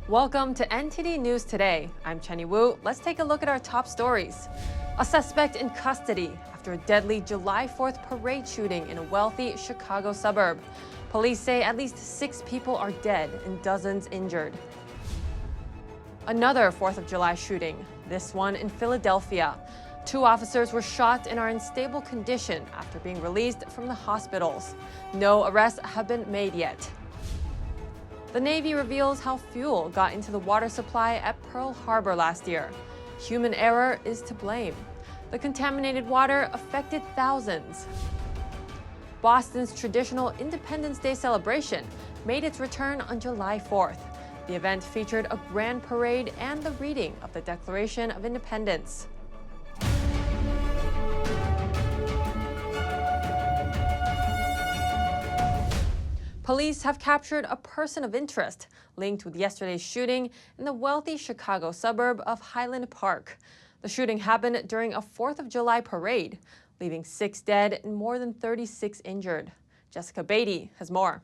Welcome to NTD News Today. I'm Chenny Wu. Let's take a look at our top stories. A suspect in custody after a deadly July 4th parade shooting in a wealthy Chicago suburb. Police say at least 6 people are dead and dozens injured. Another 4th of July shooting, this one in Philadelphia. 2 officers were shot and are in stable condition after being released from the hospitals. No arrests have been made yet. The Navy reveals how fuel got into the water supply at Pearl Harbor last year. Human error is to blame. The contaminated water affected thousands. Boston's traditional Independence Day celebration made its return on July 4th. The event featured a grand parade and the reading of the Declaration of Independence. Police have captured a person of interest linked with yesterday's shooting in the wealthy Chicago suburb of Highland Park. The shooting happened during a 4th of July parade, leaving 6 dead and more than 36 injured. Jessica Beatty has more.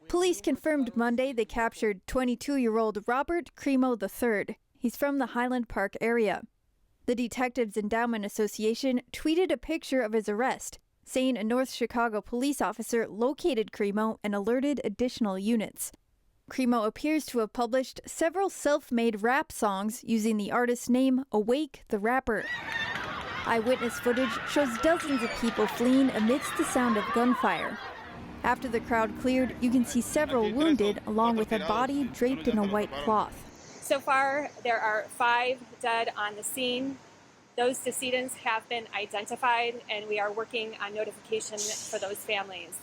Police confirmed Monday they captured 22-year-old Robert Cremo III. He's from the Highland Park area. The Detectives Endowment Association tweeted a picture of his arrest, saying a North Chicago police officer located Cremo and alerted additional units. Cremo appears to have published several self-made rap songs using the artist's name Awake the Rapper. Eyewitness footage shows dozens of people fleeing amidst the sound of gunfire. After the crowd cleared, you can see several wounded along with a body draped in a white cloth. So far, there are 5 dead on the scene. Those decedents have been identified, and we are working on notification for those families.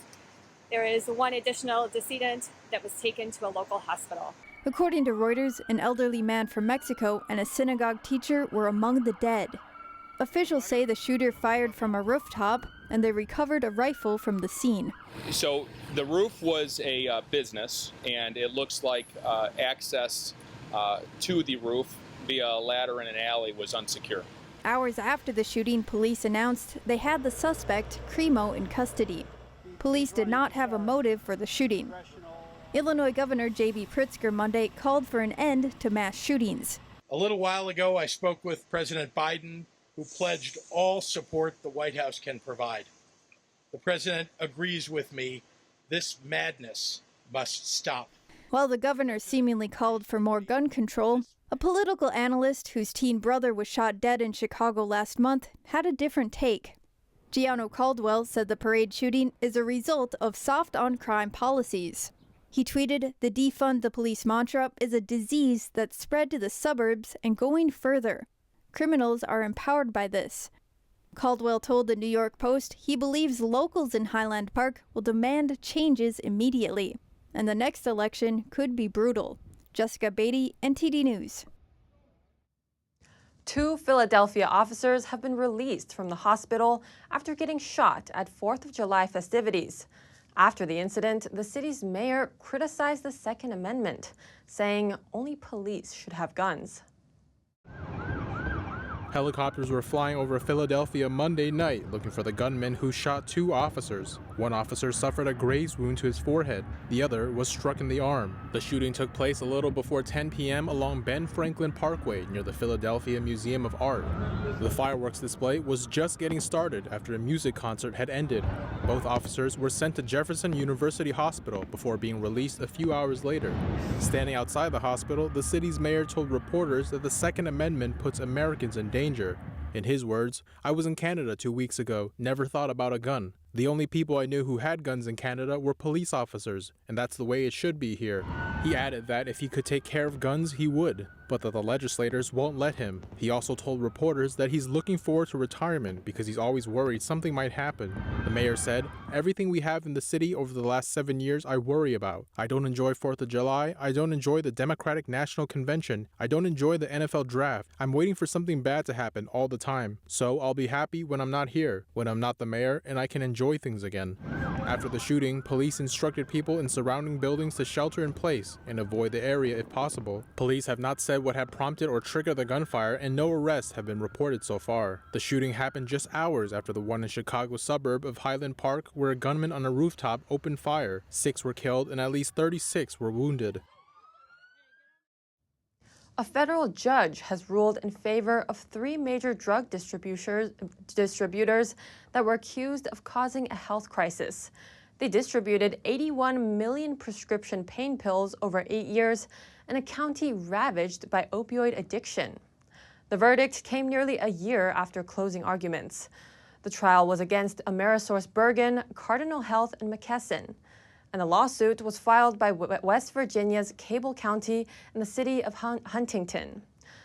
There is 1 additional decedent that was taken to a local hospital. According to Reuters, an elderly man from Mexico and a synagogue teacher were among the dead. Officials say the shooter fired from a rooftop, and they recovered a rifle from the scene. So the roof was a business, and it looks like access to the roof via a ladder in an alley was unsecure. Hours after the shooting, police announced they had the suspect, Cremo, in custody. Police did not have a motive for the shooting. Illinois Governor J.B. Pritzker Monday called for an end to mass shootings. A little while ago, I spoke with President Biden, who pledged all support the White House can provide. The president agrees with me. This madness must stop. While the governor seemingly called for more gun control, a political analyst whose teen brother was shot dead in Chicago last month had a different take. Gianno Caldwell said the parade shooting is a result of soft-on-crime policies. He tweeted, "The defund the police mantra is a disease that's spread to the suburbs and going further. Criminals are empowered by this." Caldwell told the New York Post he believes locals in Highland Park will demand changes immediately, and the next election could be brutal. Jessica Beatty, NTD News. 2 Philadelphia officers have been released from the hospital after getting shot at 4th of July festivities. After the incident, the city's mayor criticized the Second Amendment, saying only police should have guns. Helicopters were flying over Philadelphia Monday night looking for the gunman who shot 2 officers. One officer suffered a graze wound to his forehead. The other was struck in the arm. The shooting took place a little before 10 p.m. along Ben Franklin Parkway near the Philadelphia Museum of Art. The fireworks display was just getting started after a music concert had ended. Both officers were sent to Jefferson University Hospital before being released a few hours later. Standing outside the hospital, the city's mayor told reporters that the Second Amendment puts Americans in danger. In his words, "I was in Canada 2 weeks ago, never thought about a gun. The only people I knew who had guns in Canada were police officers, and that's the way it should be here." He added that if he could take care of guns, he would, but that the legislators won't let him. He also told reporters that he's looking forward to retirement because he's always worried something might happen. The mayor said, "Everything we have in the city over the last 7 years I worry about. I don't enjoy 4th of July, I don't enjoy the Democratic National Convention, I don't enjoy the NFL draft. I'm waiting for something bad to happen all the time. So I'll be happy when I'm not here, when I'm not the mayor and I can enjoy things again." After the shooting, police instructed people in surrounding buildings to shelter in place and avoid the area if possible. Police have not said what had prompted or triggered the gunfire, and no arrests have been reported so far. The shooting happened just hours after the one in Chicago's suburb of Highland Park, where a gunman on a rooftop opened fire. 6 were killed and at least 36 were wounded. A federal judge has ruled in favor of 3 major drug distributors that were accused of causing a health crisis. They distributed 81 million prescription pain pills over 8 years in a county ravaged by opioid addiction. The verdict came nearly a year after closing arguments. The trial was against AmerisourceBergen, Cardinal Health, and McKesson. And the lawsuit was filed by West Virginia's Cable County and the city of Huntington.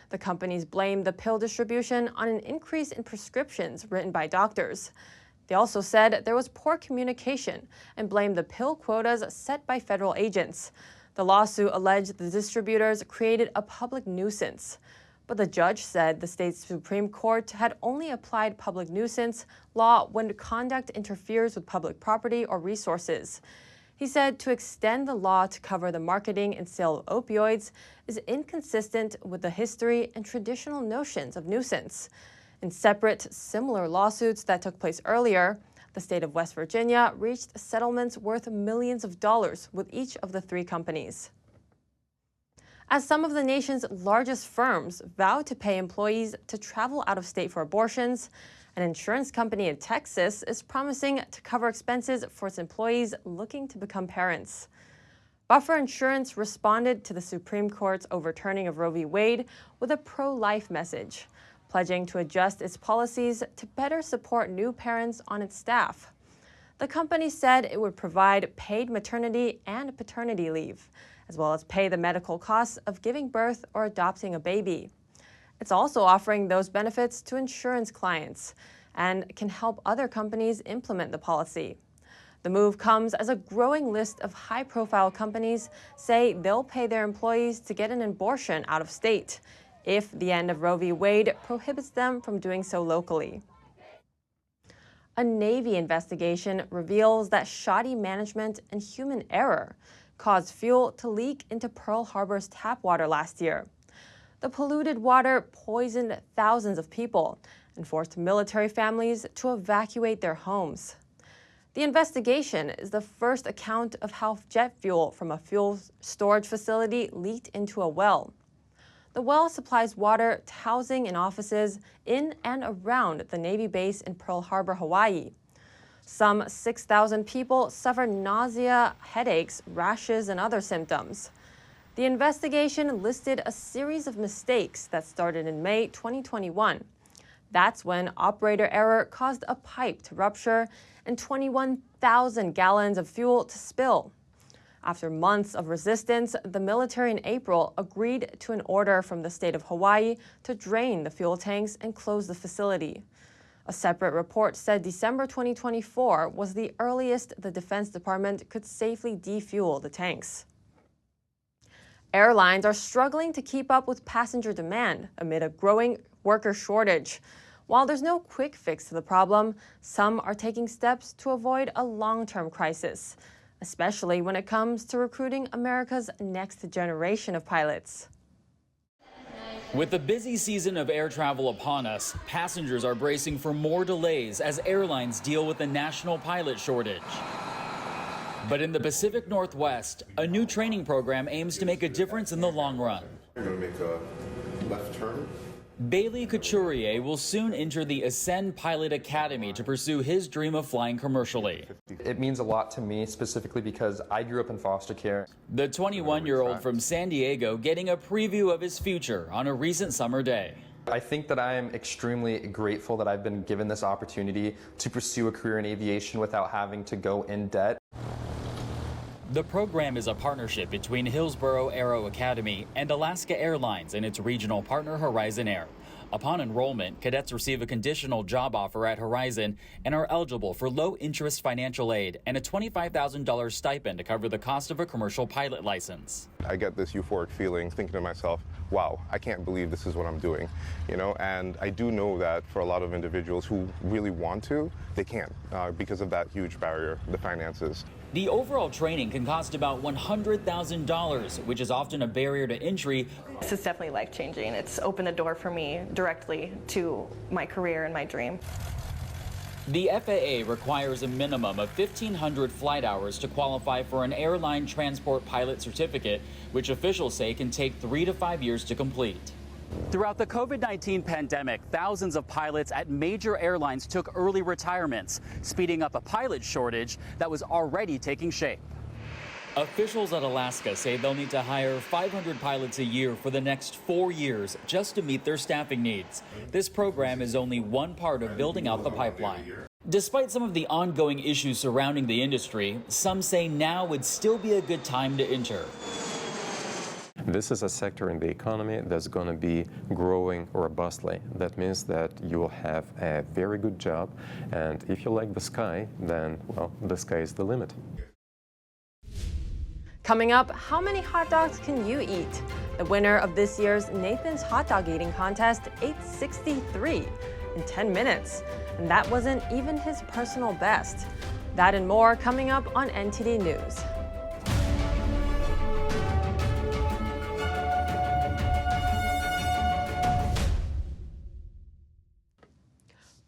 The companies blamed the pill distribution on an increase in prescriptions written by doctors. They also said there was poor communication and blamed the pill quotas set by federal agents. The lawsuit alleged the distributors created a public nuisance. But the judge said the state's Supreme Court had only applied public nuisance law when conduct interferes with public property or resources. He said to extend the law to cover the marketing and sale of opioids is inconsistent with the history and traditional notions of nuisance. In separate, similar lawsuits that took place earlier, the state of West Virginia reached settlements worth millions of dollars with each of the 3 companies. As some of the nation's largest firms vow to pay employees to travel out of state for abortions, an insurance company in Texas is promising to cover expenses for its employees looking to become parents. Buffer Insurance responded to the Supreme Court's overturning of Roe v. Wade with a pro-life message, pledging to adjust its policies to better support new parents on its staff. The company said it would provide paid maternity and paternity leave, as well as pay the medical costs of giving birth or adopting a baby. It's also offering those benefits to insurance clients and can help other companies implement the policy. The move comes as a growing list of high-profile companies say they'll pay their employees to get an abortion out of state if the end of Roe v. Wade prohibits them from doing so locally. A Navy investigation reveals that shoddy management and human error caused fuel to leak into Pearl Harbor's tap water last year. The polluted water poisoned thousands of people and forced military families to evacuate their homes. The investigation is the first account of how jet fuel from a fuel storage facility leaked into a well. The well supplies water to housing and offices in and around the Navy base in Pearl Harbor, Hawaii. Some 6,000 people suffered nausea, headaches, rashes, and other symptoms. The investigation listed a series of mistakes that started in May 2021. That's when operator error caused a pipe to rupture and 21,000 gallons of fuel to spill. After months of resistance, the military in April agreed to an order from the state of Hawaii to drain the fuel tanks and close the facility. A separate report said December 2024 was the earliest the Defense Department could safely defuel the tanks. Airlines are struggling to keep up with passenger demand amid a growing worker shortage. While there's no quick fix to the problem, some are taking steps to avoid a long-term crisis, especially when it comes to recruiting America's next generation of pilots. With the busy season of air travel upon us, passengers are bracing for more delays as airlines deal with the national pilot shortage. But in the Pacific Northwest, a new training program aims to make a difference in the long run. You're going to make a left turn. Bailey Couturier will soon enter the Ascend Pilot Academy to pursue his dream of flying commercially. It means a lot to me, specifically because I grew up in foster care. The 21-year-old from San Diego getting a preview of his future on a recent summer day. I think that I am extremely grateful that I've been given this opportunity to pursue a career in aviation without having to go in debt. The program is a partnership between Hillsborough Aero Academy and Alaska Airlines and its regional partner Horizon Air. Upon enrollment, cadets receive a conditional job offer at Horizon and are eligible for low-interest financial aid and a $25,000 stipend to cover the cost of a commercial pilot license. I get this euphoric feeling thinking to myself, wow, I can't believe this is what I'm doing, and I do know that for a lot of individuals who really want to, they can't because of that huge barrier, the finances. The overall training can cost about $100,000, which is often a barrier to entry. This is definitely life-changing. It's opened a door for me directly to my career and my dream. The FAA requires a minimum of 1,500 flight hours to qualify for an airline transport pilot certificate, which officials say can take 3 to 5 years to complete. Throughout the COVID-19 pandemic, thousands of pilots at major airlines took early retirements, speeding up a pilot shortage that was already taking shape. Officials at Alaska say they'll need to hire 500 pilots a year for the next 4 years just to meet their staffing needs. This program is only one part of building out the pipeline. Despite some of the ongoing issues surrounding the industry, some say now would still be a good time to enter. This is a sector in the economy that's going to be growing robustly. That means that you will have a very good job, and if you like the sky, then, well, the sky is the limit. Coming up, how many hot dogs can you eat? The winner of this year's Nathan's Hot Dog Eating Contest ate 63 in 10 minutes, and that wasn't even his personal best. That and more coming up on NTD News.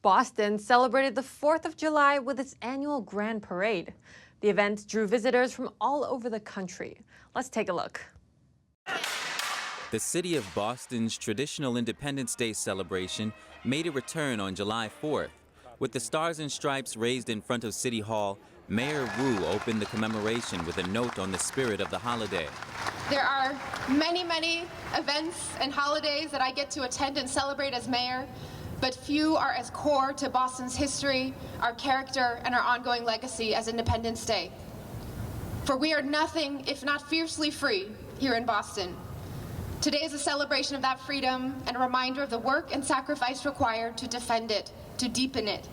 Boston celebrated the 4th of July with its annual Grand Parade. The event drew visitors from all over the country. Let's take a look. The city of Boston's traditional Independence Day celebration made a return on July 4th. With the Stars and Stripes raised in front of City Hall, Mayor Wu opened the commemoration with a note on the spirit of the holiday. There are many, many events and holidays that I get to attend and celebrate as mayor, but few are as core to Boston's history, our character, and our ongoing legacy as Independence Day. For we are nothing if not fiercely free here in Boston. Today is a celebration of that freedom and a reminder of the work and sacrifice required to defend it, to deepen it.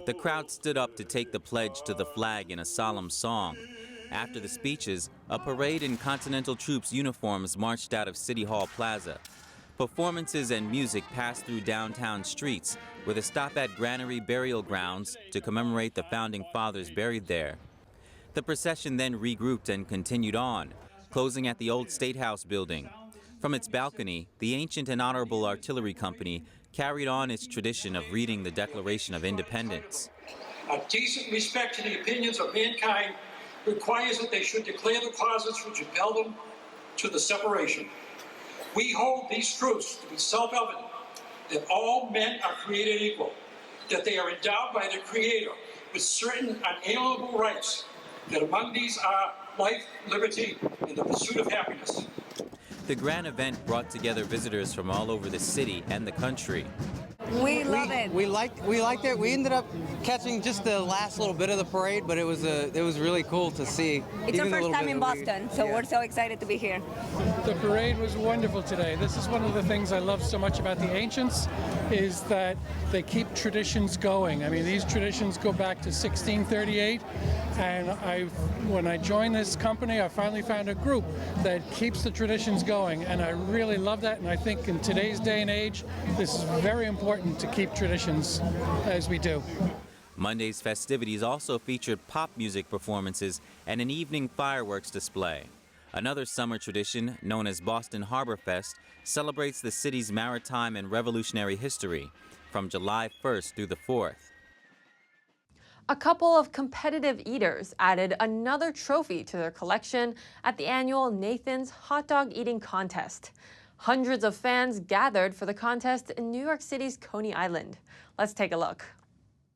The crowd stood up to take the pledge to the flag in a solemn song. After the speeches, a parade in Continental Troops uniforms marched out of City Hall Plaza. Performances and music passed through downtown streets, with a stop at Granary Burial Grounds to commemorate the founding fathers buried there. The procession then regrouped and continued on, closing at the old State House building. From its balcony, the Ancient and Honorable Artillery Company carried on its tradition of reading the Declaration of Independence. A decent respect to the opinions of mankind requires that they should declare the causes which impel them to the separation. We hold these truths to be self-evident, that all men are created equal, that they are endowed by their Creator with certain unalienable rights, that among these are life, liberty, and the pursuit of happiness. The grand event brought together visitors from all over the city and the country. We love it. We liked it. We ended up catching just the last little bit of the parade, but it was really cool to see. It's our first time in Boston, so we're so excited to be here. The parade was wonderful today. This is one of the things I love so much about the Ancients, is that they keep traditions going. I mean, these traditions go back to 1638, and when I joined this company, I finally found a group that keeps the traditions going, and I really love that, and I think in today's day and age, this is very important to keep traditions as we do. Monday's festivities also featured pop music performances and an evening fireworks display. Another summer tradition, known as Boston Harbor Fest, celebrates the city's maritime and revolutionary history from July 1st through the 4th. A couple of competitive eaters added another trophy to their collection at the annual Nathan's Hot Dog Eating Contest. Hundreds of fans gathered for the contest in New York City's Coney Island. Let's take a look.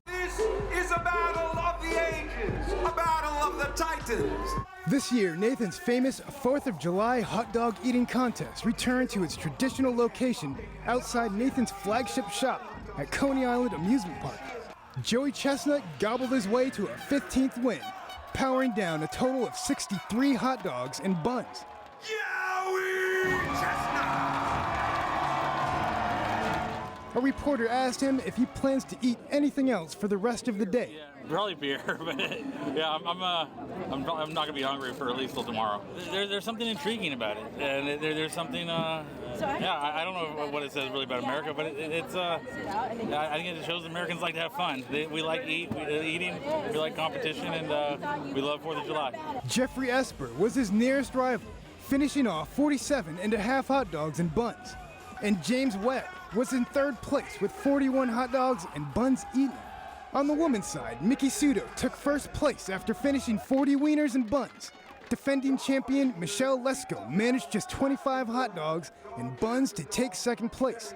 This is a battle of the ages, a battle of the titans. This year, Nathan's famous 4th of July hot dog eating contest returned to its traditional location outside Nathan's flagship shop at Coney Island Amusement Park. Joey Chestnut gobbled his way to a 15th win, powering down a total of 63 hot dogs and buns. A reporter asked him if he plans to eat anything else for the rest of the day. Probably beer, but yeah, I'm not gonna be hungry for at least till tomorrow. There's something intriguing about it, and there's something. Yeah, I don't know what it says really about America, but it's. I think it shows Americans like to have fun. We like eating, we like competition, and we love 4th of July. Jeffrey Esper was his nearest rival, finishing off 47 and a half hot dogs and buns. And James Webb was in third place with 41 hot dogs and buns eaten. On the women's side, Mickey Sudo took first place after finishing 40 wieners and buns. Defending champion Michelle Lesko managed just 25 hot dogs and buns to take second place.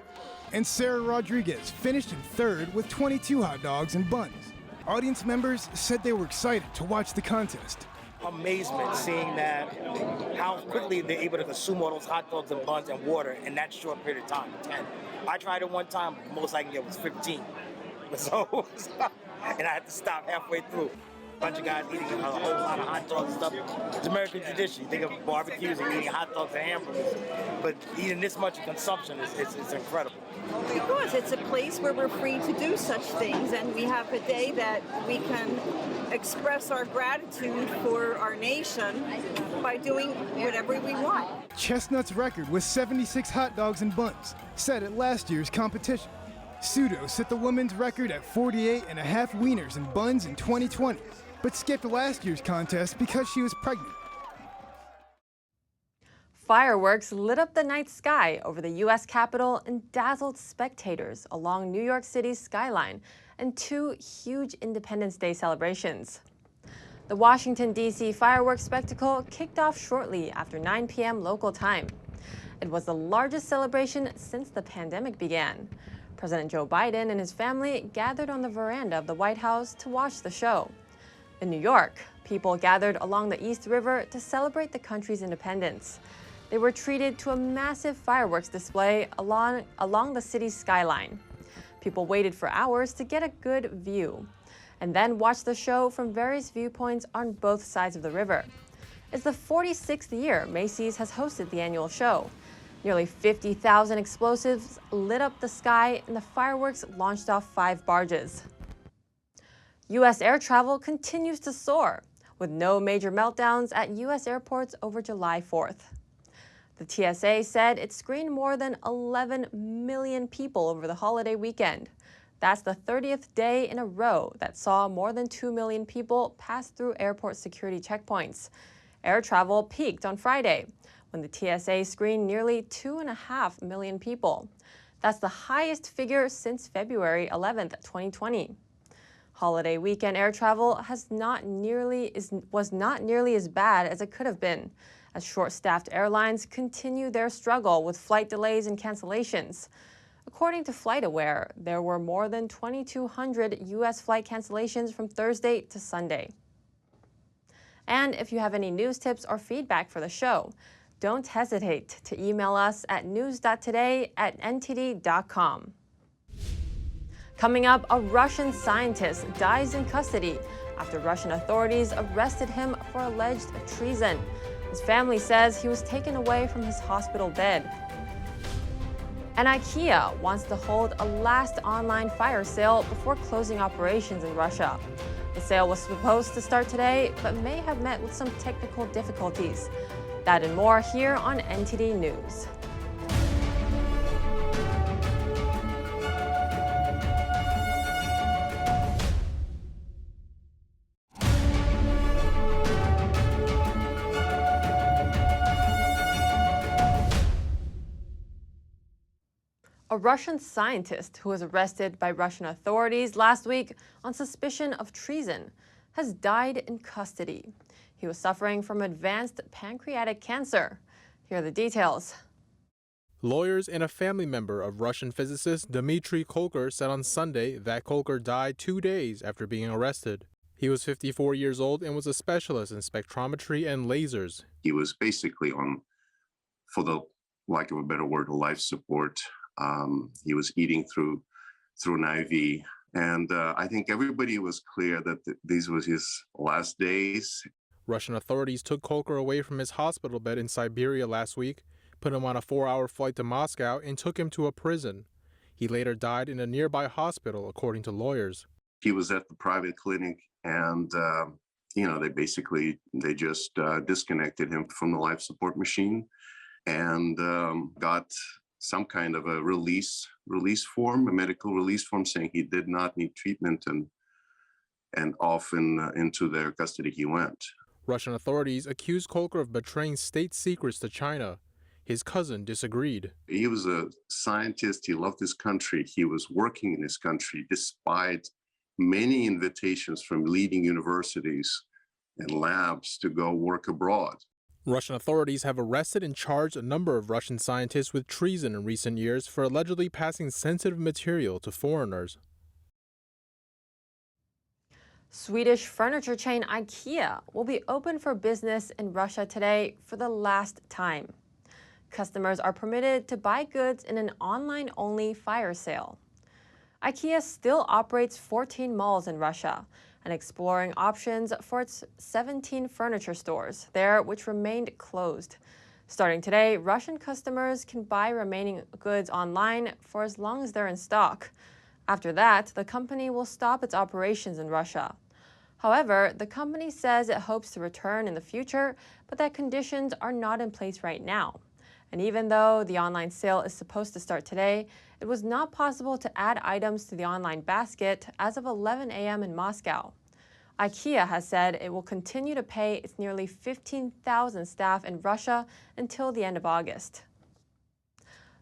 And Sarah Rodriguez finished in third with 22 hot dogs and buns. Audience members said they were excited to watch the contest. Amazement seeing that, how quickly they're able to consume all those hot dogs and buns and water in that short period of time, 10. I tried it one time, the most I can get was 15. So, and I had to stop halfway through. A bunch of guys eating a whole lot of hot dogs and stuff. It's American tradition. You think of barbecues and eating hot dogs and hamburgers, but eating this much consumption is incredible. Because it's a place where we're free to do such things, and we have a day that we can express our gratitude for our nation by doing whatever we want. Chestnut's record was 76 hot dogs and buns, set at last year's competition. Sudo set the women's record at 48 and a half wieners and buns in 2020, but skipped last year's contest because she was pregnant. Fireworks lit up the night sky over the U.S. Capitol and dazzled spectators along New York City's skyline and two huge Independence Day celebrations. The Washington, D.C. fireworks spectacle kicked off shortly after 9 p.m. local time. It was the largest celebration since the pandemic began. President Joe Biden and his family gathered on the veranda of the White House to watch the show. In New York, people gathered along the East River to celebrate the country's independence. They were treated to a massive fireworks display along the city's skyline. People waited for hours to get a good view, and then watched the show from various viewpoints on both sides of the river. It's the 46th year Macy's has hosted the annual show. Nearly 50,000 explosives lit up the sky, and the fireworks launched off 5 barges. U.S. air travel continues to soar, with no major meltdowns at U.S. airports over July 4th. The TSA said it screened more than 11 million people over the holiday weekend. That's the 30th day in a row that saw more than 2 million people pass through airport security checkpoints. Air travel peaked on Friday, when the TSA screened nearly 2.5 million people. That's the highest figure since February 11th, 2020. Holiday weekend air travel was not nearly as bad as it could have been, as short-staffed airlines continue their struggle with flight delays and cancellations. According to FlightAware, there were more than 2,200 U.S. flight cancellations from Thursday to Sunday. And if you have any news tips or feedback for the show, don't hesitate to email us at news.today@ntd.com. Coming up, a Russian scientist dies in custody after Russian authorities arrested him for alleged treason. His family says he was taken away from his hospital bed. And Ikea wants to hold a last online fire sale before closing operations in Russia. The sale was supposed to start today, but may have met with some technical difficulties. That and more here on NTD News. A Russian scientist who was arrested by Russian authorities last week on suspicion of treason has died in custody. He was suffering from advanced pancreatic cancer. Here are the details. Lawyers and a family member of Russian physicist Dmitry Kolker said on Sunday that Kolker died 2 days after being arrested. He was 54 years old and was a specialist in spectrometry and lasers. He was basically on, for the lack of a better word, life support. He was eating through an IV. And I think everybody was clear that these were his last days. Russian authorities took Kolker away from his hospital bed in Siberia last week, put him on a 4-hour flight to Moscow, and took him to a prison. He later died in a nearby hospital, according to lawyers. He was at the private clinic, and they just disconnected him from the life support machine and got some kind of a release form, a medical release form, saying he did not need treatment, and off into their custody he went. Russian authorities accused Kolker of betraying state secrets to China. His cousin disagreed. He was a scientist. He loved his country. He was working in his country despite many invitations from leading universities and labs to go work abroad. Russian authorities have arrested and charged a number of Russian scientists with treason in recent years for allegedly passing sensitive material to foreigners. Swedish furniture chain Ikea will be open for business in Russia today for the last time. Customers are permitted to buy goods in an online-only fire sale. Ikea still operates 14 malls in Russia and exploring options for its 17 furniture stores there, which remained closed. Starting today, Russian customers can buy remaining goods online for as long as they're in stock. After that, the company will stop its operations in Russia. However, the company says it hopes to return in the future, but that conditions are not in place right now. And even though the online sale is supposed to start today, it was not possible to add items to the online basket as of 11 a.m. in Moscow. Ikea has said it will continue to pay its nearly 15,000 staff in Russia until the end of August.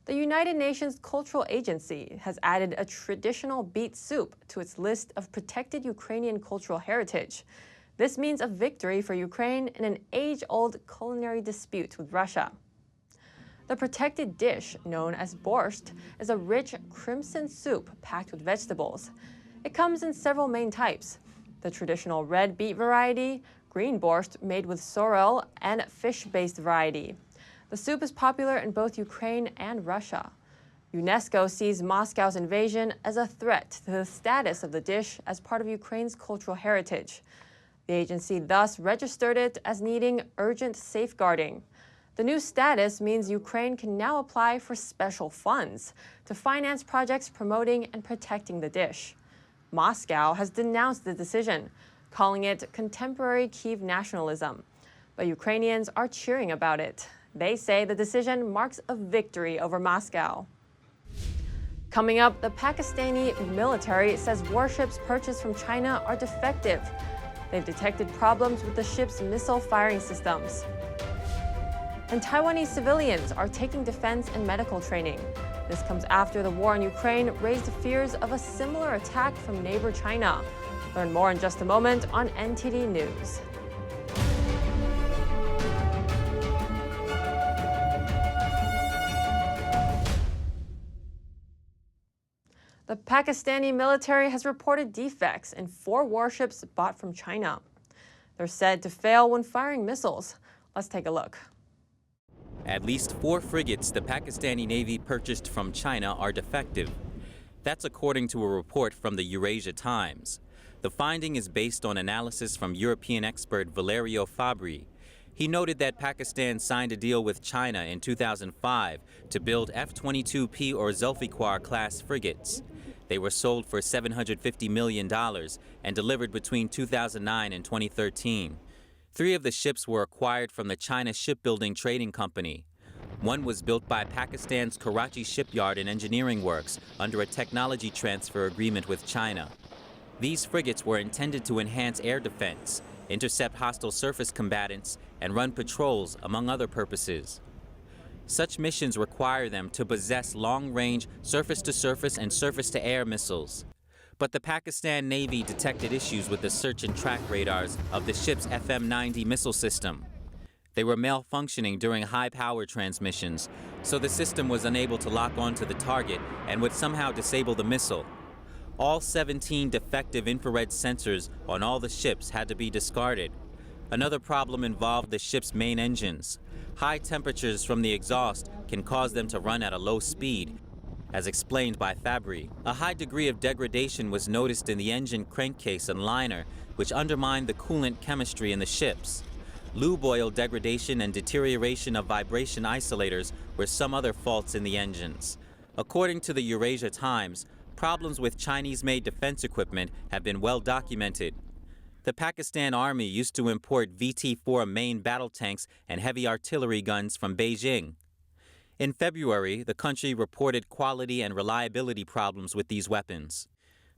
The United Nations Cultural Agency has added a traditional beet soup to its list of protected Ukrainian cultural heritage. This means a victory for Ukraine in an age-old culinary dispute with Russia. The protected dish, known as borscht, is a rich crimson soup packed with vegetables. It comes in several main types: the traditional red beet variety, green borscht made with sorrel, and fish-based variety. The soup is popular in both Ukraine and Russia. UNESCO sees Moscow's invasion as a threat to the status of the dish as part of Ukraine's cultural heritage. The agency thus registered it as needing urgent safeguarding. The new status means Ukraine can now apply for special funds to finance projects promoting and protecting the dish. Moscow has denounced the decision, calling it contemporary Kyiv nationalism. But Ukrainians are cheering about it. They say the decision marks a victory over Moscow. Coming up, the Pakistani military says warships purchased from China are defective. They've detected problems with the ship's missile firing systems. And Taiwanese civilians are taking defense and medical training. This comes after the war in Ukraine raised fears of a similar attack from neighbor China. Learn more in just a moment on NTD News. The Pakistani military has reported defects in 4 warships bought from China. They're said to fail when firing missiles. Let's take a look. At least 4 frigates the Pakistani Navy purchased from China are defective. That's according to a report from the Eurasia Times. The finding is based on analysis from European expert Valerio Fabri. He noted that Pakistan signed a deal with China in 2005 to build F-22P or Zulfiqar-class frigates. They were sold for $750 million and delivered between 2009 and 2013. 3 of the ships were acquired from the China Shipbuilding Trading Company. One was built by Pakistan's Karachi Shipyard and Engineering Works under a technology transfer agreement with China. These frigates were intended to enhance air defense, intercept hostile surface combatants, and run patrols, among other purposes. Such missions require them to possess long-range surface-to-surface and surface-to-air missiles. But the Pakistan Navy detected issues with the search and track radars of the ship's FM-90 missile system. They were malfunctioning during high-power transmissions, so the system was unable to lock onto the target and would somehow disable the missile. All 17 defective infrared sensors on all the ships had to be discarded. Another problem involved the ship's main engines. High temperatures from the exhaust can cause them to run at a low speed, as explained by Fabri. A high degree of degradation was noticed in the engine crankcase and liner, which undermined the coolant chemistry in the ships. Lube oil degradation and deterioration of vibration isolators were some other faults in the engines. According to the Eurasia Times, problems with Chinese-made defense equipment have been well documented. The Pakistan Army used to import VT-4 main battle tanks and heavy artillery guns from Beijing. In February, the country reported quality and reliability problems with these weapons.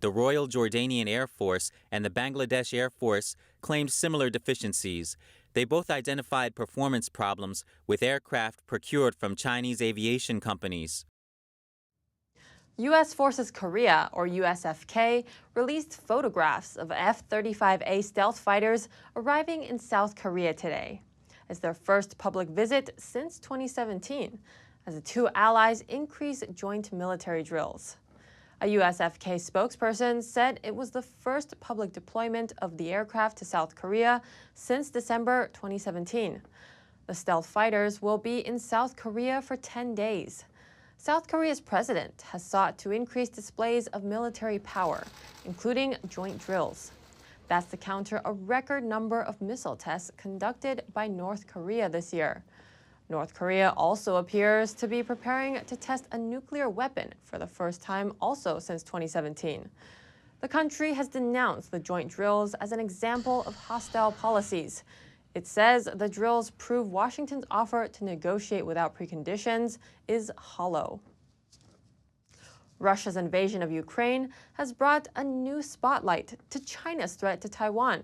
The Royal Jordanian Air Force and the Bangladesh Air Force claimed similar deficiencies. They both identified performance problems with aircraft procured from Chinese aviation companies. U.S. Forces Korea, or USFK, released photographs of F-35A stealth fighters arriving in South Korea today. It's their first public visit since 2017, as the two allies increase joint military drills. A USFK spokesperson said it was the first public deployment of the aircraft to South Korea since December 2017. The stealth fighters will be in South Korea for 10 days. South Korea's president has sought to increase displays of military power, including joint drills. That's to counter a record number of missile tests conducted by North Korea this year. North Korea also appears to be preparing to test a nuclear weapon for the first time also since 2017. The country has denounced the joint drills as an example of hostile policies. It says the drills prove Washington's offer to negotiate without preconditions is hollow. Russia's invasion of Ukraine has brought a new spotlight to China's threat to Taiwan.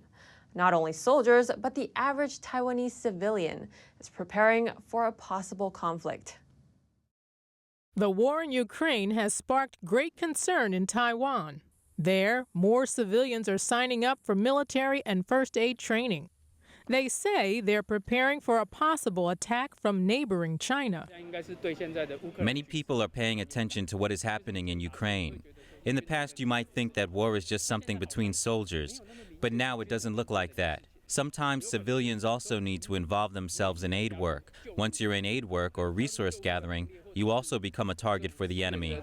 Not only soldiers, but the average Taiwanese civilian is preparing for a possible conflict. The war in Ukraine has sparked great concern in Taiwan. There, more civilians are signing up for military and first aid training. They say they're preparing for a possible attack from neighboring China. Many people are paying attention to what is happening in Ukraine. In the past, you might think that war is just something between soldiers, but now it doesn't look like that. Sometimes civilians also need to involve themselves in aid work. Once you're in aid work or resource gathering, you also become a target for the enemy.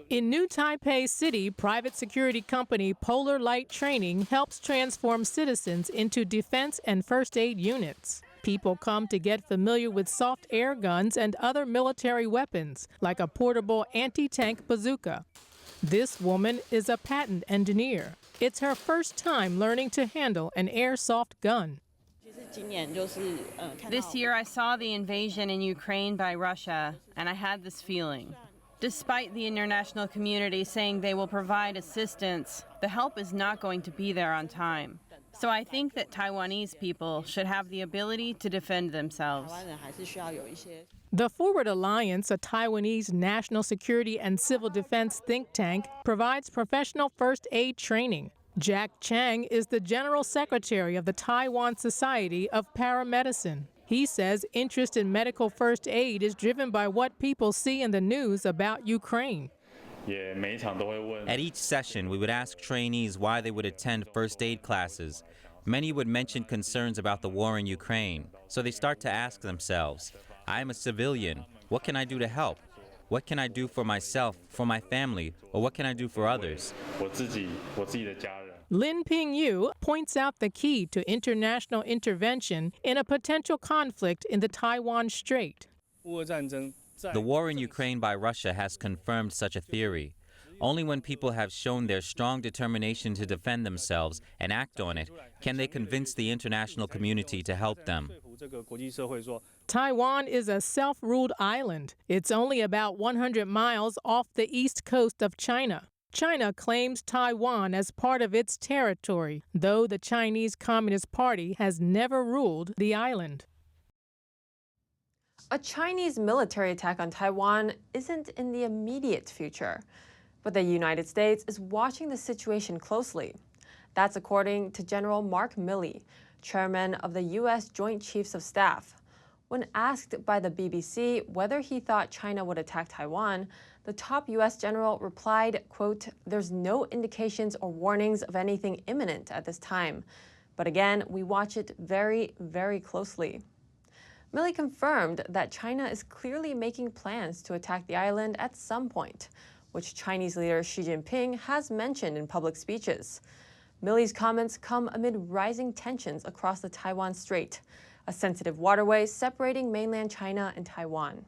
In New Taipei City, private security company Polar Light Training helps transform citizens into defense and first aid units. People come to get familiar with soft air guns and other military weapons, like a portable anti-tank bazooka. This woman is a patent engineer. It's her first time learning to handle an airsoft gun. This year I saw the invasion in Ukraine by Russia, and I had this feeling. Despite the international community saying they will provide assistance, the help is not going to be there on time. So I think that Taiwanese people should have the ability to defend themselves. The Forward Alliance, a Taiwanese national security and civil defense think tank, provides professional first aid training. Jack Chang is the general secretary of the Taiwan Society of Paramedicine. He says interest in medical first aid is driven by what people see in the news about Ukraine. At each session, we would ask trainees why they would attend first aid classes. Many would mention concerns about the war in Ukraine, so they start to ask themselves, I am a civilian. What can I do to help? What can I do for myself, for my family, or what can I do for others? Lin Ping-yu points out the key to international intervention in a potential conflict in the Taiwan Strait. The war in Ukraine by Russia has confirmed such a theory. Only when people have shown their strong determination to defend themselves and act on it can they convince the international community to help them. Taiwan is a self-ruled island. It's only about 100 miles off the east coast of China. China claims Taiwan as part of its territory, though the Chinese Communist Party has never ruled the island. A Chinese military attack on Taiwan isn't in the immediate future, but the United States is watching the situation closely. That's according to General Mark Milley, chairman of the U.S. Joint Chiefs of Staff. When asked by the BBC whether he thought China would attack Taiwan, the top U.S. general replied, quote, "There's no indications or warnings of anything imminent at this time. But again, we watch it very, very closely." Milley confirmed that China is clearly making plans to attack the island at some point, which Chinese leader Xi Jinping has mentioned in public speeches. Milley's comments come amid rising tensions across the Taiwan Strait, a sensitive waterway separating mainland China and Taiwan.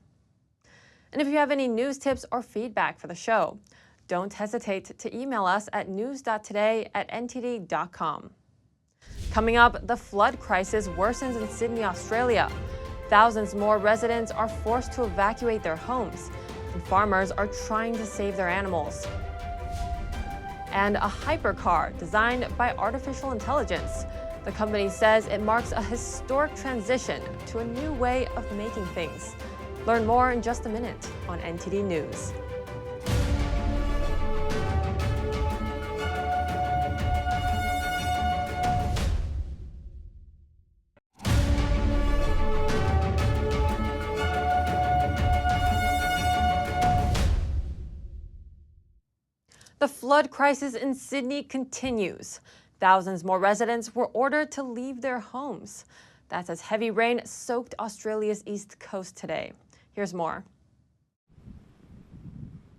And if you have any news tips or feedback for the show, don't hesitate to email us at news.today@ntd.com. Coming up, the flood crisis worsens in Sydney, Australia. Thousands more residents are forced to evacuate their homes, and farmers are trying to save their animals. And a hypercar designed by artificial intelligence The company says it marks a historic transition to a new way of making things. Learn more in just a minute on NTD News. The flood crisis in Sydney continues. Thousands more residents were ordered to leave their homes. That's as heavy rain soaked Australia's east coast today. Here's more.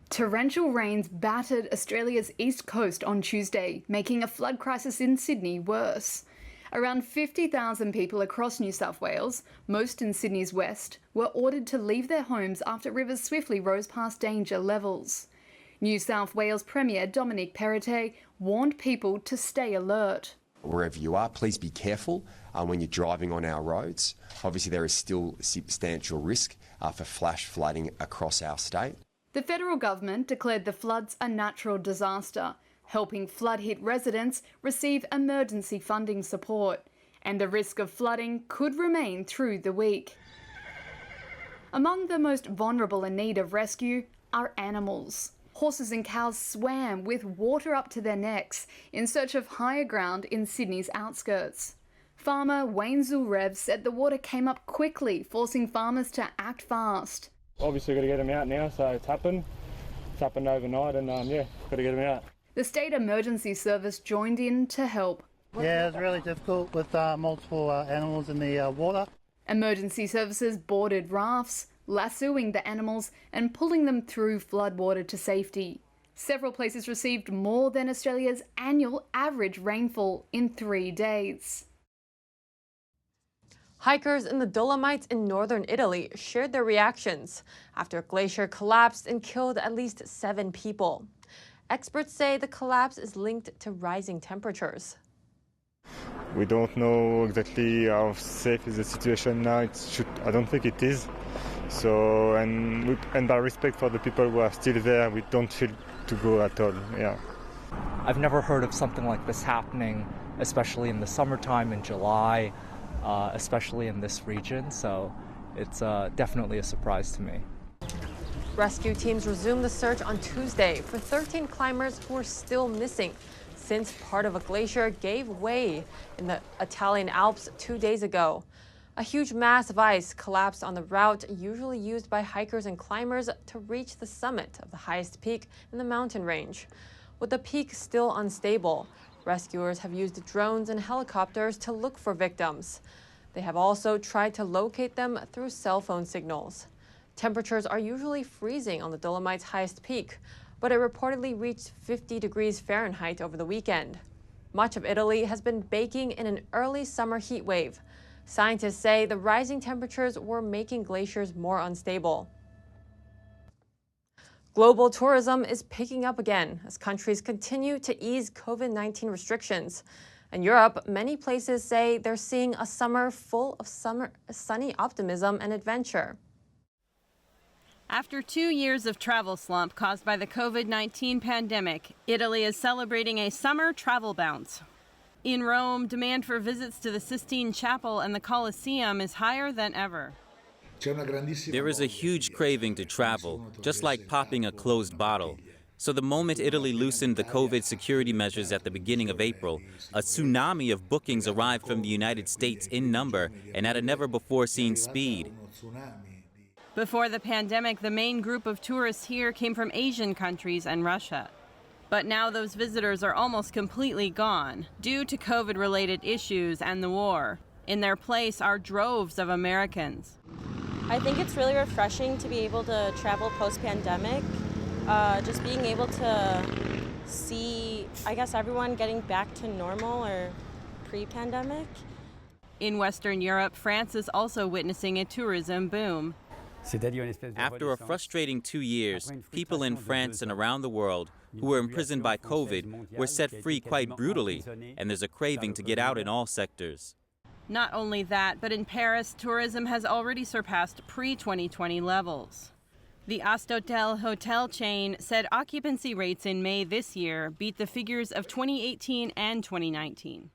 Torrential rains battered Australia's east coast on Tuesday, making a flood crisis in Sydney worse. Around 50,000 people across New South Wales, most in Sydney's west, were ordered to leave their homes after rivers swiftly rose past danger levels. New South Wales Premier Dominic Perrottet warned people to stay alert. Wherever you are, please be careful when you're driving on our roads. Obviously, there is still substantial risk for flash flooding across our state. The federal government declared the floods a natural disaster, helping flood-hit residents receive emergency funding support, and the risk of flooding could remain through the week. Among the most vulnerable in need of rescue are animals. Horses and cows swam with water up to their necks in search of higher ground in Sydney's outskirts. Farmer Wayne Zulrev said the water came up quickly, forcing farmers to act fast. Obviously got to get them out now, so it's happened. It's happened overnight and got to get them out. The State Emergency Service joined in to help. Yeah, it was really difficult with multiple animals in the water. Emergency services boarded rafts, lassoing the animals and pulling them through floodwater to safety. Several places received more than Australia's annual average rainfall in 3 days. Hikers in the Dolomites in northern Italy shared their reactions after a glacier collapsed and killed at least 7 people. Experts say the collapse is linked to rising temperatures. We don't know exactly how safe is the situation now. I don't think it is. So, and by respect for the people who are still there, we don't feel to go at all. Yeah. I've never heard of something like this happening, especially in the summertime in July, especially in this region. So it's definitely a surprise to me. Rescue teams resumed the search on Tuesday for 13 climbers who are still missing since part of a glacier gave way in the Italian Alps 2 days ago. A huge mass of ice collapsed on the route usually used by hikers and climbers to reach the summit of the highest peak in the mountain range. With the peak still unstable, rescuers have used drones and helicopters to look for victims. They have also tried to locate them through cell phone signals. Temperatures are usually freezing on the Dolomites' highest peak, but it reportedly reached 50 degrees Fahrenheit over the weekend. Much of Italy has been baking in an early summer heat wave. Scientists say the rising temperatures were making glaciers more unstable. Global tourism is picking up again as countries continue to ease COVID-19 restrictions. In Europe, many places say they're seeing a summer full of sunny optimism and adventure. After 2 years of travel slump caused by the COVID-19 pandemic, Italy is celebrating a summer travel bounce. In Rome, demand for visits to the Sistine Chapel and the Colosseum is higher than ever. There is a huge craving to travel, just like popping a closed bottle. So the moment Italy loosened the COVID security measures at the beginning of April, a tsunami of bookings arrived from the United States in number and at a never-before-seen speed. Before the pandemic, the main group of tourists here came from Asian countries and Russia. But now those visitors are almost completely gone due to COVID-related issues and the war. In their place are droves of Americans. I think it's really refreshing to be able to travel post-pandemic. Just being able to see, I guess, everyone getting back to normal or pre-pandemic. In Western Europe, France is also witnessing a tourism boom. After a frustrating 2 years, people in France and around the world who were imprisoned by COVID were set free quite brutally, and there's a craving to get out in all sectors. Not only that, but in Paris, tourism has already surpassed pre-2020 levels. The Astotel hotel chain said occupancy rates in May this year beat the figures of 2018 and 2019.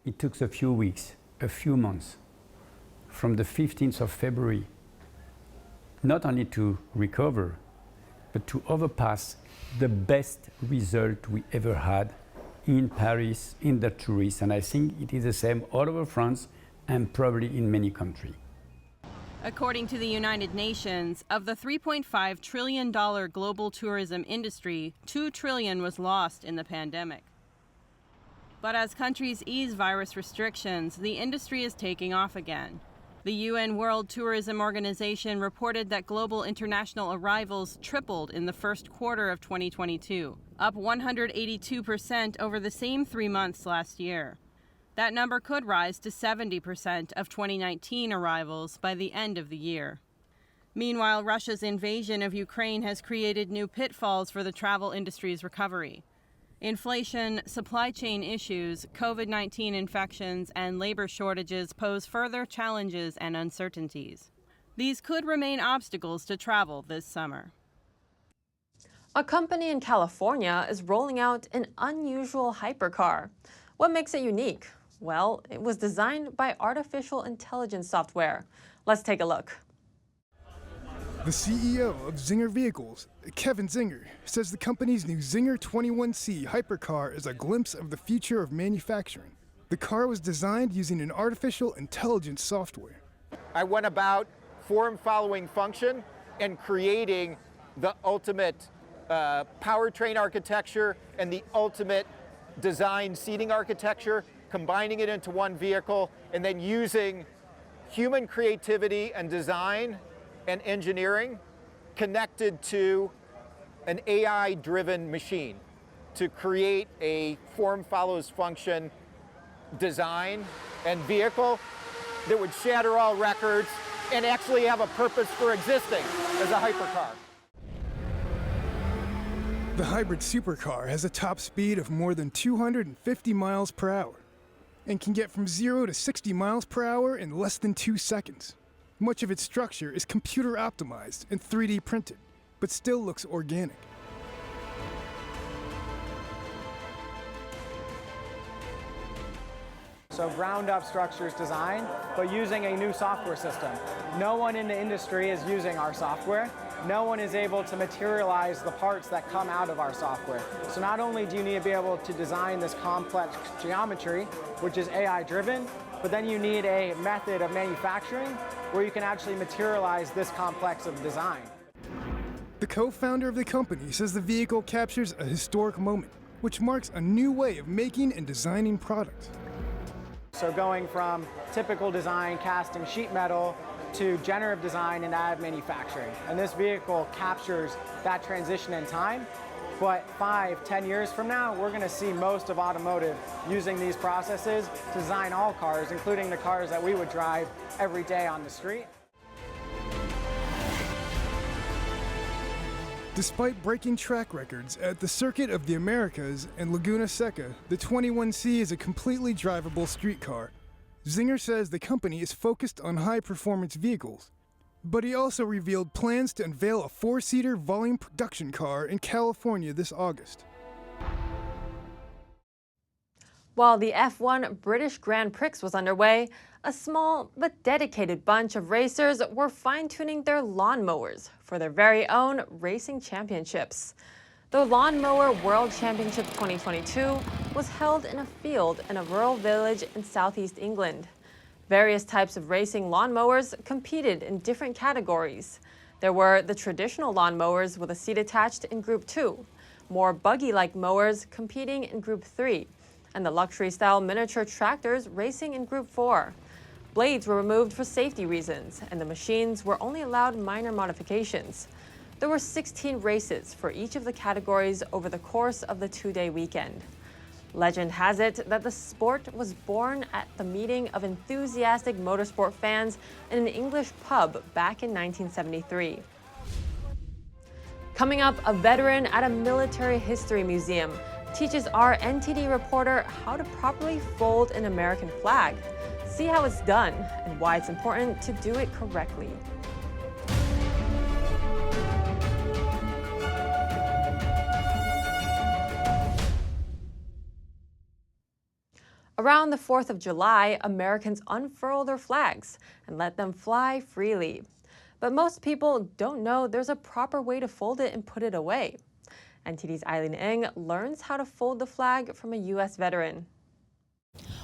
it took a few weeks, a few months, from the 15th of February, not only to recover, but to overpass the best result we ever had in Paris, in the tourists, and I think it is the same all over France and probably in many countries. According to the United Nations, of the $3.5 trillion global tourism industry, $2 trillion was lost in the pandemic. But as countries ease virus restrictions, the industry is taking off again. The UN World Tourism Organization reported that global international arrivals tripled in the first quarter of 2022, up 182% over the same 3 months last year. That number could rise to 70% of 2019 arrivals by the end of the year. Meanwhile, Russia's invasion of Ukraine has created new pitfalls for the travel industry's recovery. Inflation, supply chain issues, COVID-19 infections, and labor shortages pose further challenges and uncertainties. These could remain obstacles to travel this summer. A company in California is rolling out an unusual hypercar. What makes it unique? Well, it was designed by artificial intelligence software. Let's take a look. The CEO of Zinger Vehicles, Kevin Zinger, says the company's new Zinger 21C hypercar is a glimpse of the future of manufacturing. The car was designed using an artificial intelligence software. I went about form following function and creating the ultimate powertrain architecture and the ultimate design seating architecture, combining it into one vehicle, and then using human creativity and design and engineering connected to an AI-driven machine to create a form follows function design and vehicle that would shatter all records and actually have a purpose for existing as a hypercar. The hybrid supercar has a top speed of more than 250 miles per hour and can get from 0 to 60 miles per hour in less than 2 seconds. Much of its structure is computer optimized and 3D printed, but still looks organic. So ground up structures design, but using a new software system. No one in the industry is using our software. No one is able to materialize the parts that come out of our software. So not only do you need to be able to design this complex geometry, which is AI driven, but then you need a method of manufacturing where you can actually materialize this complex of design. The co-founder of the company says the vehicle captures a historic moment, which marks a new way of making and designing products. So going from typical design, casting sheet metal, to generative design and additive manufacturing. And this vehicle captures that transition in time. But 5-10 years from now, we're going to see most of automotive using these processes to design all cars, including the cars that we would drive every day on the street. Despite breaking track records at the Circuit of the Americas and Laguna Seca, the 21C is a completely drivable streetcar. Zinger says the company is focused on high-performance vehicles. But he also revealed plans to unveil a 4-seater volume production car in California this August. While the F1 British Grand Prix was underway, a small but dedicated bunch of racers were fine-tuning their lawnmowers for their very own racing championships. The Lawnmower World Championship 2022 was held in a field in a rural village in southeast England. Various types of racing lawnmowers competed in different categories. There were the traditional lawnmowers with a seat attached in Group 2, more buggy-like mowers competing in Group 3, and the luxury-style miniature tractors racing in Group 4. Blades were removed for safety reasons, and the machines were only allowed minor modifications. There were 16 races for each of the categories over the course of the 2-day weekend. Legend has it that the sport was born at the meeting of enthusiastic motorsport fans in an English pub back in 1973. Coming up, a veteran at a military history museum teaches our NTD reporter how to properly fold an American flag. See how it's done and why it's important to do it correctly. Around the 4th of July, Americans unfurl their flags and let them fly freely. But most people don't know there's a proper way to fold it and put it away. NTD's Eileen Ng learns how to fold the flag from a U.S. veteran.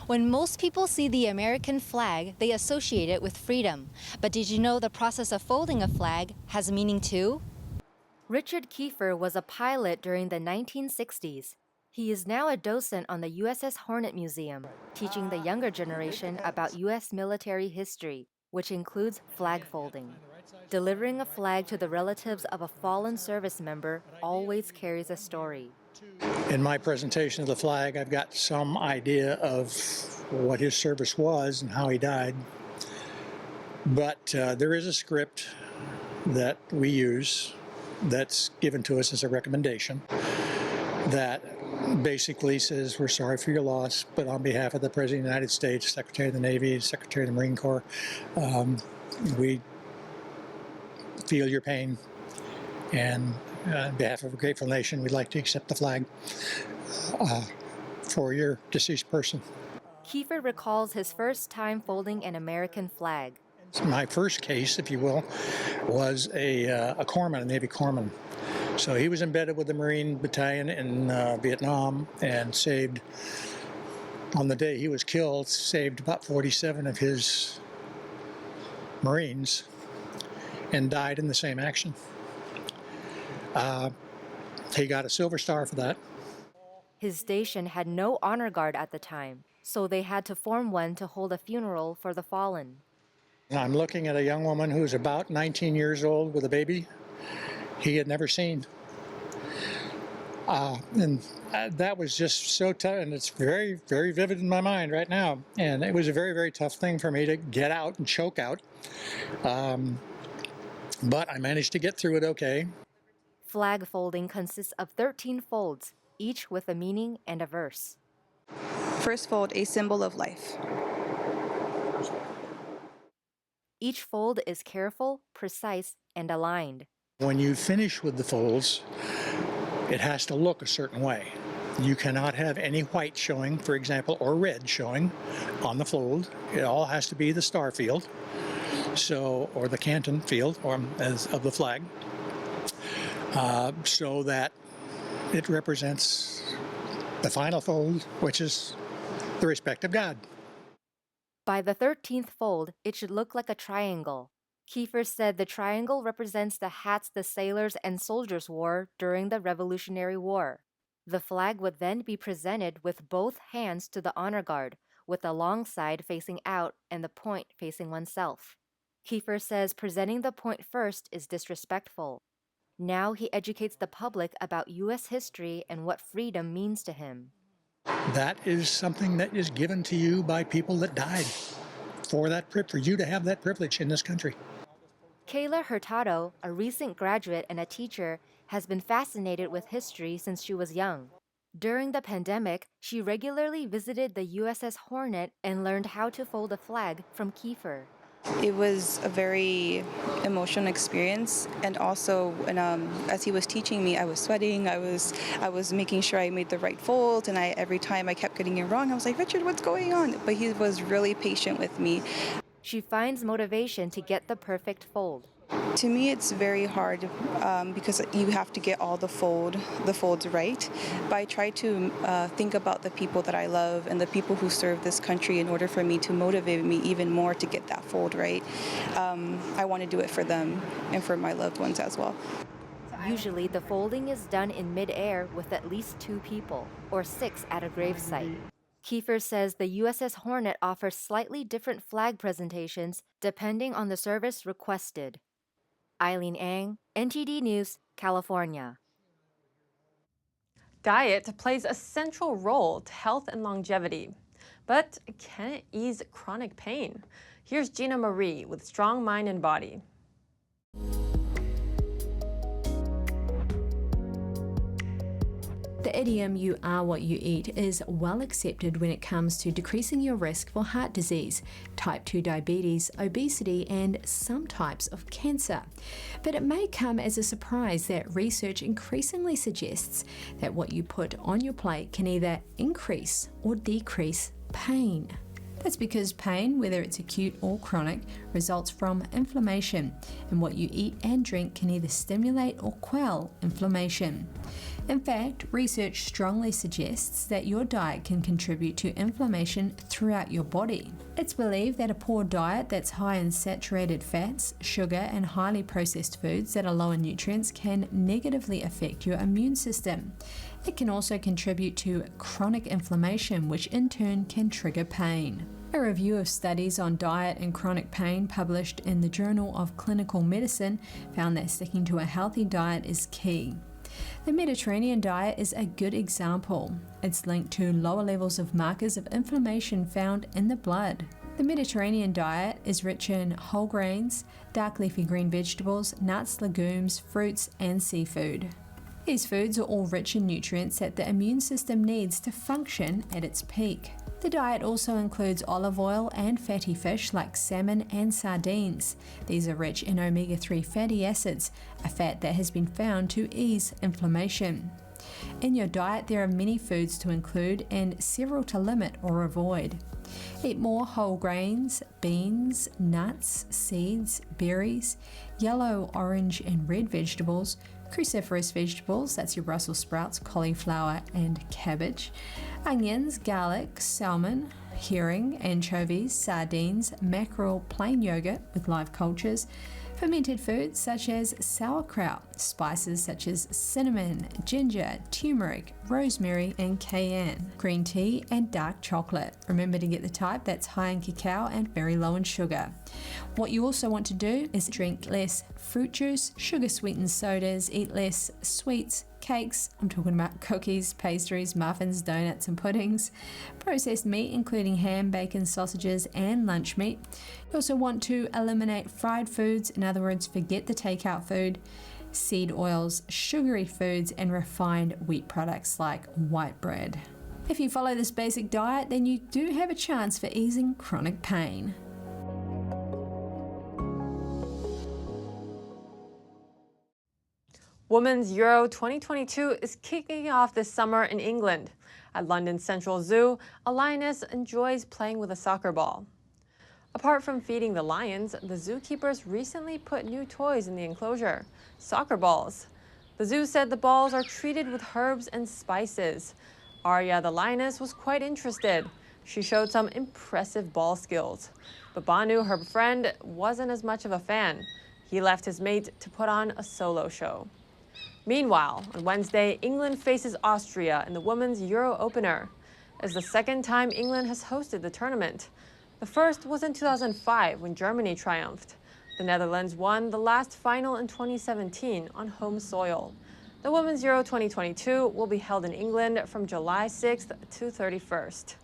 When most people see the American flag, they associate it with freedom. But did you know the process of folding a flag has meaning too? Richard Kiefer was a pilot during the 1960s. He is now a docent on the USS Hornet Museum, teaching the younger generation about U.S. military history, which includes flag folding. Delivering a flag to the relatives of a fallen service member always carries a story. In my presentation of the flag, I've got some idea of what his service was and how he died. But there is a script that we use that's given to us as a recommendation that basically says, we're sorry for your loss, but on behalf of the President of the United States, Secretary of the Navy, Secretary of the Marine Corps, we feel your pain, and on behalf of a grateful nation, we'd like to accept the flag for your deceased person. Kiefer recalls his first time folding an American flag. My first case, if you will, was a corpsman, a Navy corpsman. So he was embedded with the Marine Battalion in Vietnam and saved, on the day he was killed, saved about 47 of his Marines and died in the same action. He got a Silver Star for that. His station had no honor guard at the time, so they had to form one to hold a funeral for the fallen. I'm looking at a young woman who's about 19 years old with a baby he had never seen. And that was just so tough, and it's very, very vivid in my mind right now. And it was a very, very tough thing for me to get out and choke out. But I managed to get through it okay. Flag folding consists of 13 folds, each with a meaning and a verse. First fold, a symbol of life. Each fold is careful, precise, and aligned. When you finish with the folds, it has to look a certain way. You cannot have any white showing, for example, or red showing on the fold. It all has to be the star field, or the canton field, of the flag, so that it represents the final fold, which is the respect of God. By the 13th fold, it should look like a triangle. Kiefer said the triangle represents the hats the sailors and soldiers wore during the Revolutionary War. The flag would then be presented with both hands to the honor guard, with the long side facing out and the point facing oneself. Kiefer says presenting the point first is disrespectful. Now he educates the public about U.S. history and what freedom means to him. That is something that is given to you by people that died for you to have that privilege in this country. Kayla Hurtado, a recent graduate and a teacher, has been fascinated with history since she was young. During the pandemic, she regularly visited the USS Hornet and learned how to fold a flag from Kiefer. It was a very emotional experience, and also as he was teaching me, I was sweating. I was making sure I made the right fold, and every time I kept getting it wrong, I was like, Richard, what's going on? But he was really patient with me. She finds motivation to get the perfect fold. To me, it's very hard because you have to get all the folds right. But I try to think about the people that I love and the people who serve this country in order for me to motivate me even more to get that fold right. I want to do it for them and for my loved ones as well. Usually, the folding is done in mid-air with at least 2 people, or 6 at a gravesite. Kiefer says the USS Hornet offers slightly different flag presentations depending on the service requested. Eileen Ng, NTD News, California. Diet plays a central role to health and longevity. But can it ease chronic pain? Here's Gina Marie with Strong Mind and Body. The idiom, you are what you eat, is well accepted when it comes to decreasing your risk for heart disease, type 2 diabetes, obesity, and some types of cancer. But it may come as a surprise that research increasingly suggests that what you put on your plate can either increase or decrease pain. That's because pain, whether it's acute or chronic, results from inflammation, and what you eat and drink can either stimulate or quell inflammation. In fact, research strongly suggests that your diet can contribute to inflammation throughout your body. It's believed that a poor diet that's high in saturated fats, sugar, and highly processed foods that are low in nutrients can negatively affect your immune system. It can also contribute to chronic inflammation, which in turn can trigger pain. A review of studies on diet and chronic pain published in the Journal of Clinical Medicine found that sticking to a healthy diet is key. The Mediterranean diet is a good example. It's linked to lower levels of markers of inflammation found in the blood. The Mediterranean diet is rich in whole grains, dark leafy green vegetables, nuts, legumes, fruits, and seafood. These foods are all rich in nutrients that the immune system needs to function at its peak. The diet also includes olive oil and fatty fish like salmon and sardines. These are rich in omega-3 fatty acids, a fat that has been found to ease inflammation. In your diet, there are many foods to include and several to limit or avoid. Eat more whole grains, beans, nuts, seeds, berries, yellow, orange, and red vegetables, cruciferous vegetables, that's your Brussels sprouts, cauliflower, and cabbage, onions, garlic, salmon, herring, anchovies, sardines, mackerel, plain yogurt with live cultures, fermented foods such as sauerkraut, spices such as cinnamon, ginger, turmeric, rosemary, and cayenne, green tea, and dark chocolate. Remember to get the type that's high in cacao and very low in sugar. What you also want to do is drink less fruit juice, sugar-sweetened sodas, eat less sweets, cakes, I'm talking about cookies, pastries, muffins, donuts, and puddings, processed meat including ham, bacon, sausages, and lunch meat. You also want to eliminate fried foods, in other words, forget the takeout food, seed oils, sugary foods, and refined wheat products like white bread. If you follow this basic diet, then you do have a chance for easing chronic pain. Women's Euro 2022 is kicking off this summer in England. At London's Central Zoo, a lioness enjoys playing with a soccer ball. Apart from feeding the lions, the zookeepers recently put new toys in the enclosure: soccer balls. The zoo said the balls are treated with herbs and spices. Arya the lioness was quite interested. She showed some impressive ball skills. But Banu, her friend, wasn't as much of a fan. He left his mate to put on a solo show. Meanwhile, on Wednesday, England faces Austria in the Women's Euro opener. It's the second time England has hosted the tournament. The first was in 2005 when Germany triumphed. The Netherlands won the last final in 2017 on home soil. The Women's Euro 2022 will be held in England from July 6th to 31st.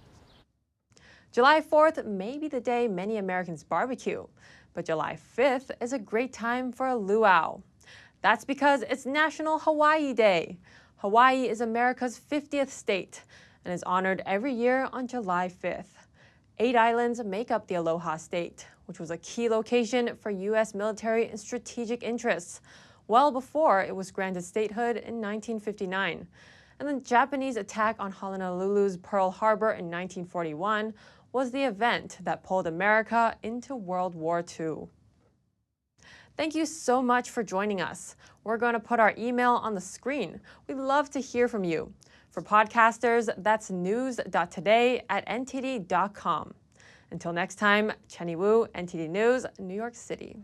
July 4th may be the day many Americans barbecue, but July 5th is a great time for a luau. That's because it's National Hawaii Day. Hawaii is America's 50th state and is honored every year on July 5th. 8 islands make up the Aloha State, which was a key location for U.S. military and strategic interests, well before it was granted statehood in 1959. And the Japanese attack on Honolulu's Pearl Harbor in 1941 was the event that pulled America into World War II. Thank you so much for joining us. We're going to put our email on the screen. We'd love to hear from you. For podcasters, that's news.today@ntd.com. Until next time, Chenny Wu, NTD News, New York City.